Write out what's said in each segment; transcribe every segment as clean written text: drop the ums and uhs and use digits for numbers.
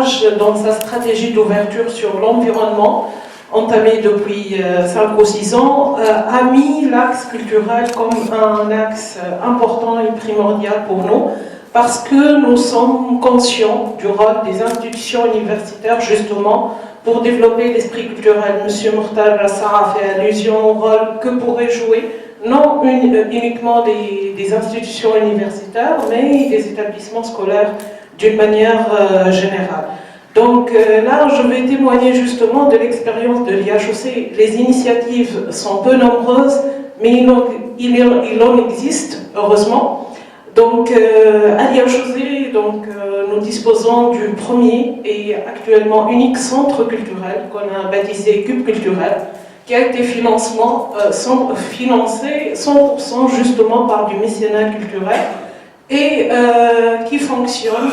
virage dans sa stratégie d'ouverture sur l'environnement, entamée depuis 5 ou 6 ans, a mis l'axe culturel comme un axe important et primordial pour nous, parce que nous sommes conscients du rôle des institutions universitaires, justement, pour développer l'esprit culturel. M. Mourtal Rassar a fait allusion au rôle que pourraient jouer, non uniquement des institutions universitaires, mais des établissements scolaires d'une manière générale. Donc là, je vais témoigner justement de l'expérience de l'IHEC. Les initiatives sont peu nombreuses, mais il en existe, heureusement. Donc à l'IHEC, nous disposons du premier et actuellement unique centre culturel qu'on a baptisé Cube Culturel, qui a été financé 100% justement par du mécénat culturel et qui fonctionne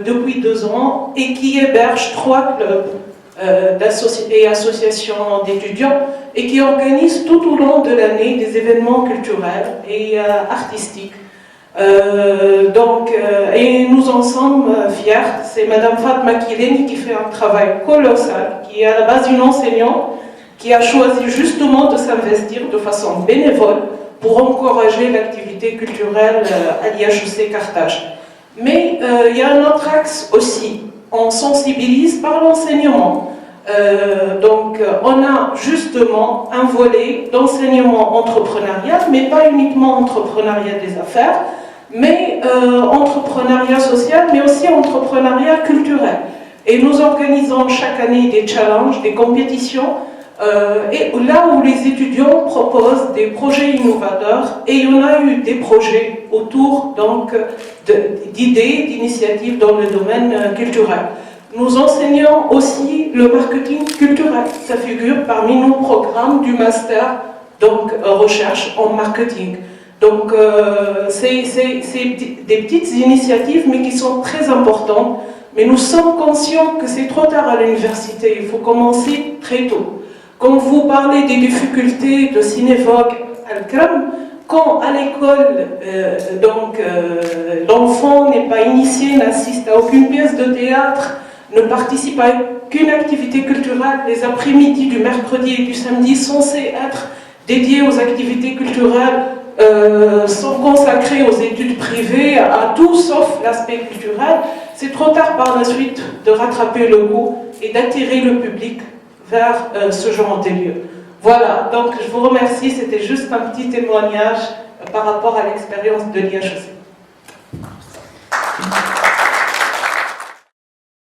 depuis 2 ans et qui héberge 3 clubs et associations d'étudiants et qui organise tout au long de l'année des événements culturels et artistiques. Et nous en sommes fiers. C'est Madame Fatma Kileni qui fait un travail colossal, qui est à la base une enseignante, qui a choisi justement de s'investir de façon bénévole pour encourager l'activité culturelle à l'IHEC Carthage. Mais il y a un autre axe aussi, on sensibilise par l'enseignement. On a justement un volet d'enseignement entrepreneurial, mais pas uniquement entrepreneuriat des affaires, mais entrepreneuriat social, mais aussi entrepreneuriat culturel. Et nous organisons chaque année des challenges, des compétitions, et là où les étudiants proposent des projets innovateurs, et il y en a eu des projets autour d'idées, d'initiatives dans le domaine culturel. Nous enseignons aussi le marketing culturel. Ça figure parmi nos programmes du master, recherche en marketing. Donc, c'est des petites initiatives, mais qui sont très importantes. Mais nous sommes conscients que c'est trop tard à l'université. Il faut commencer très tôt. Quand vous parlez des difficultés de Cinévogue Al-Kram, quand à l'école, l'enfant n'est pas initié, n'assiste à aucune pièce de théâtre, ne participe à aucune activité culturelle, les après-midi du mercredi et du samedi censés être dédiés aux activités culturelles, sont consacrés aux études privées, à tout sauf l'aspect culturel, c'est trop tard par la suite de rattraper le coup et d'attirer le public vers ce genre de lieux. Voilà, donc je vous remercie, c'était juste un petit témoignage par rapport à l'expérience de l'IHEC.